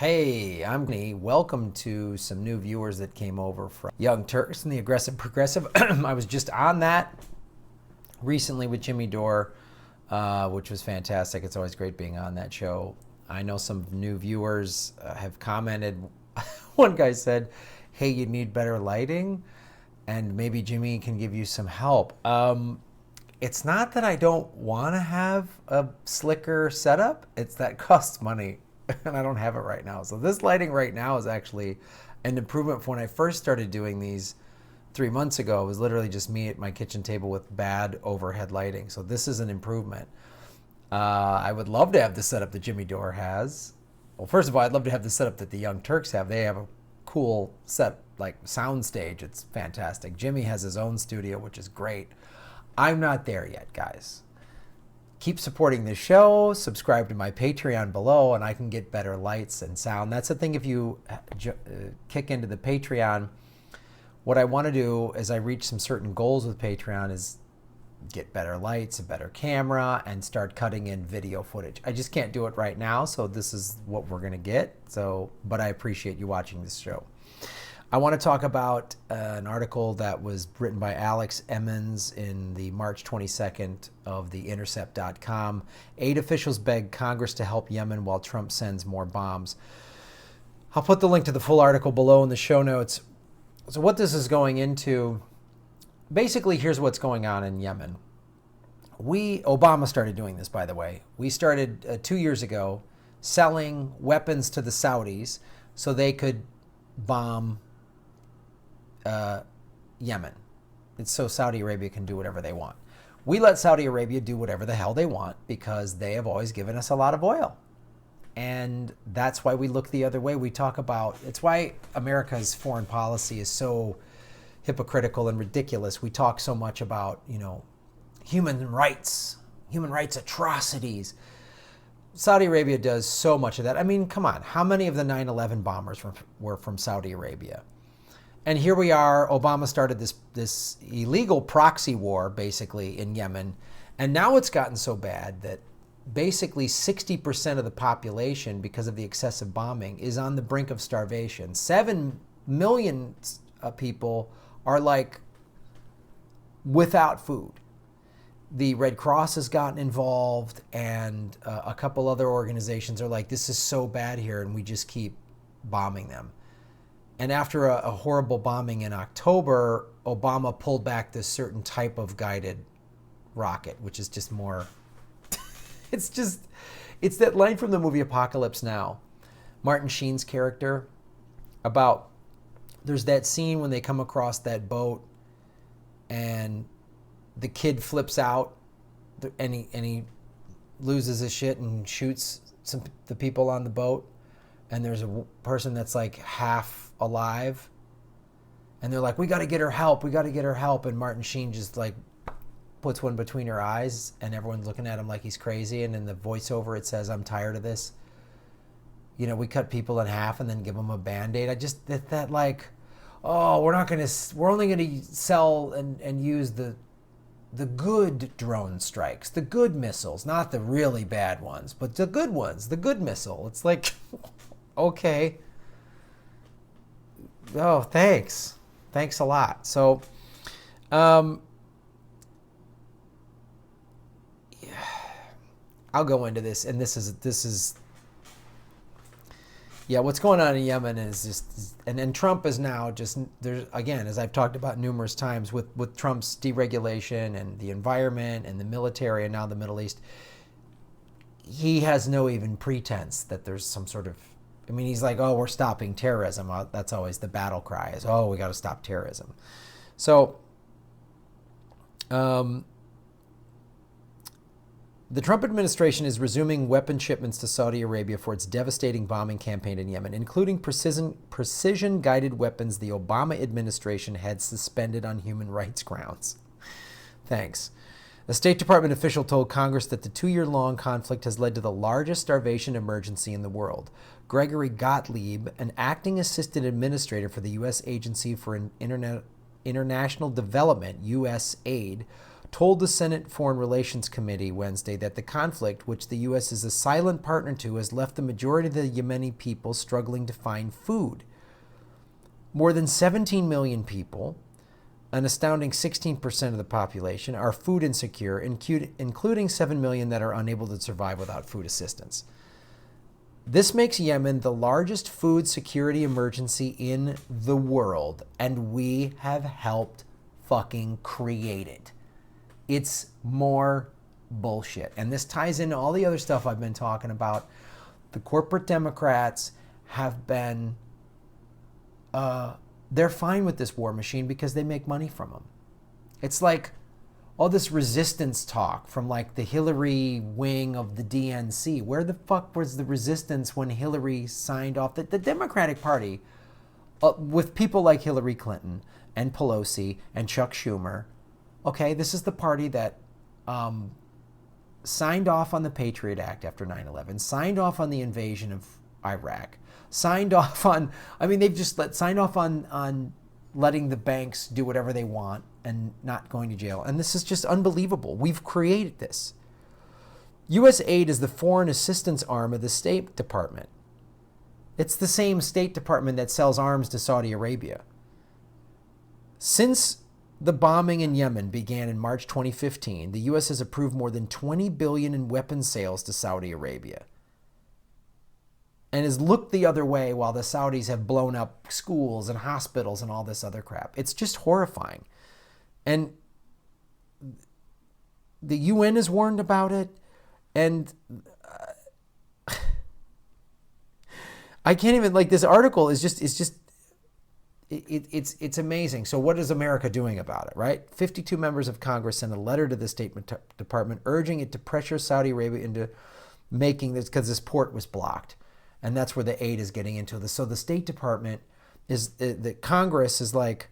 Hey, I'm Gni. Welcome to some new viewers that came over from Young Turks and the Aggressive Progressive. I was just on that recently with Jimmy Dore, which was fantastic. It's always great being on that show. I know some new viewers have commented. One guy said, hey, you need better lighting, and maybe Jimmy can give you some help. It's not that I don't want to have a slicker setup. It's that it costs money, and I don't have it right now. So this lighting right now is actually an improvement from when I first started doing these 3 months ago. It was literally just me at my kitchen table with bad overhead lighting. So this is an improvement. I would love to have the setup that Jimmy Dore has. Well, first of all, I'd love to have the setup that the Young Turks have. They have a cool set, like sound stage. It's fantastic. Jimmy has his own studio, which is great. I'm not there yet, guys. Keep supporting the show, subscribe to my Patreon below, and I can get better lights and sound. That's the thing, if you kick into the Patreon, what I want to do as I reach some certain goals with Patreon is get better lights, a better camera, and start cutting in video footage. I just can't do it right now, so this is what we're going to get. But I appreciate you watching this show. I want to talk about an article that was written by Alex Emmons in the March 22nd of the Intercept.com. 8 officials beg Congress to help Yemen while Trump sends more bombs. I'll put the link to the full article below in the show notes. So what this is going into, basically here's what's going on in Yemen. Obama started doing this, by the way. We started 2 years ago selling weapons to the Saudis so they could bomb Yemen. It's so Saudi Arabia can do whatever they want. We let Saudi Arabia do whatever the hell they want because they have always given us a lot of oil. And that's why we look the other way. We talk about, it's why America's foreign policy is so hypocritical and ridiculous. We talk so much about, human rights atrocities. Saudi Arabia does so much of that. I mean, come on. How many of the 9/11 bombers were from Saudi Arabia? And here we are. Obama started this illegal proxy war, basically, in Yemen. And now it's gotten so bad that basically 60% of the population, because of the excessive bombing, is on the brink of starvation. 7 million people are like without food. The Red Cross has gotten involved, and a couple other organizations are like, this is so bad here, and we just keep bombing them. And after a horrible bombing in October, Obama pulled back this certain type of guided rocket, which is just more, it's that line from the movie Apocalypse Now. Martin Sheen's character, there's that scene when they come across that boat and the kid flips out and he loses his shit and shoots the people on the boat. And there's a person that's like half alive. And they're like, we got to get her help. We got to get her help. And Martin Sheen just like puts one between her eyes and everyone's looking at him like he's crazy. And in the voiceover, it says, I'm tired of this. We cut people in half and then give them a Band-Aid. I just, that like, oh, we're only going to sell and use the good drone strikes, the good missiles, not the really bad ones, but the good ones, the good missile. It's like, okay. Oh, thanks. Thanks a lot. So, I'll go into this, and this is what's going on in Yemen is just, and Trump is now just, there's, again, as I've talked about numerous times with Trump's deregulation and the environment and the military and now the Middle East, he has no even pretense that there's some sort of, he's like, oh, we're stopping terrorism. That's always the battle cry is, oh, we got to stop terrorism. So, the Trump administration is resuming weapon shipments to Saudi Arabia for its devastating bombing campaign in Yemen, including precision-guided weapons the Obama administration had suspended on human rights grounds. Thanks. A State Department official told Congress that the 2-year-long conflict has led to the largest starvation emergency in the world. Gregory Gottlieb, an acting assistant administrator for the U.S. Agency for International Development, USAID, told the Senate Foreign Relations Committee Wednesday that the conflict, which the U.S. is a silent partner to, has left the majority of the Yemeni people struggling to find food. More than 17 million people, an astounding 16% of the population, are food insecure, including 7 million that are unable to survive without food assistance. This makes Yemen the largest food security emergency in the world, and we have helped fucking create it. It's more bullshit. And this ties into all the other stuff I've been talking about. The corporate Democrats have been, they're fine with this war machine because they make money from them. It's like all this resistance talk from like the Hillary wing of the DNC. Where the fuck was the resistance when Hillary signed off? The Democratic Party, with people like Hillary Clinton and Pelosi and Chuck Schumer, okay, this is the party that signed off on the Patriot Act after 9/11, signed off on the invasion of Iraq, signed off on, I mean, they've just signed off on letting the banks do whatever they want and not going to jail. And this is just unbelievable. We've created this. U.S. aid is the foreign assistance arm of the State Department. It's the same State Department that sells arms to Saudi Arabia. Since the bombing in Yemen began in March 2015, the U.S. has approved more than $20 billion in weapons sales to Saudi Arabia, and has looked the other way while the Saudis have blown up schools and hospitals and all this other crap. It's just horrifying. And the UN has warned about it, and I can't even, like, this article is just, it's amazing. So what is America doing about it, right? 52 members of Congress sent a letter to the State Department urging it to pressure Saudi Arabia into making this, because this port was blocked. And that's where the aid is getting into this. So the State Department the Congress is like,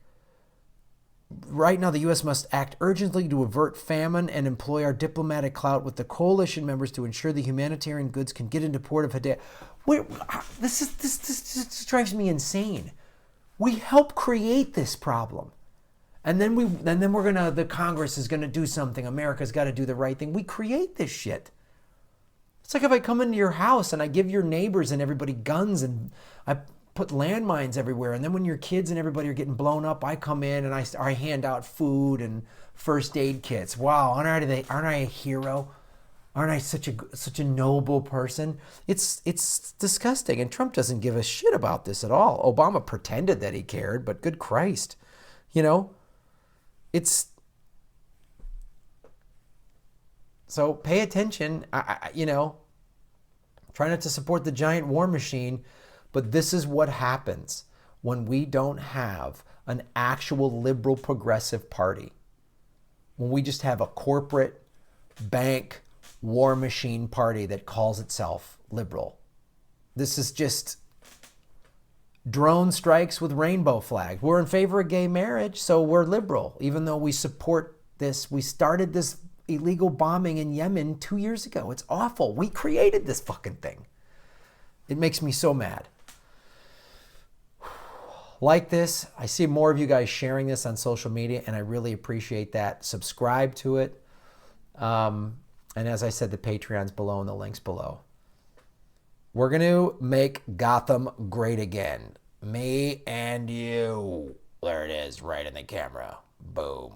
right now the U.S. must act urgently to avert famine and employ our diplomatic clout with the coalition members to ensure the humanitarian goods can get into Port of Hadea. This drives me insane. We help create this problem. And then the Congress is gonna do something. America's got to do the right thing. We create this shit. It's like if I come into your house and I give your neighbors and everybody guns and I put landmines everywhere, and then when your kids and everybody are getting blown up, I come in and I hand out food and first aid kits. Wow, aren't I a hero? Aren't I such a noble person? It's disgusting, and Trump doesn't give a shit about this at all. Obama pretended that he cared, but good Christ, it's. So pay attention, try not to support the giant war machine, but this is what happens when we don't have an actual liberal progressive party. When we just have a corporate bank war machine party that calls itself liberal. This is just drone strikes with rainbow flags. We're in favor of gay marriage, so we're liberal, even though we support this. We started this illegal bombing in Yemen 2 years ago. It's awful. We created this fucking thing. It makes me so mad. Like this, I see more of you guys sharing this on social media, and I really appreciate that. Subscribe to it. And as I said, the Patreon's below and the link's below. We're going to make Gotham great again. Me and you. There it is, right in the camera. Boom.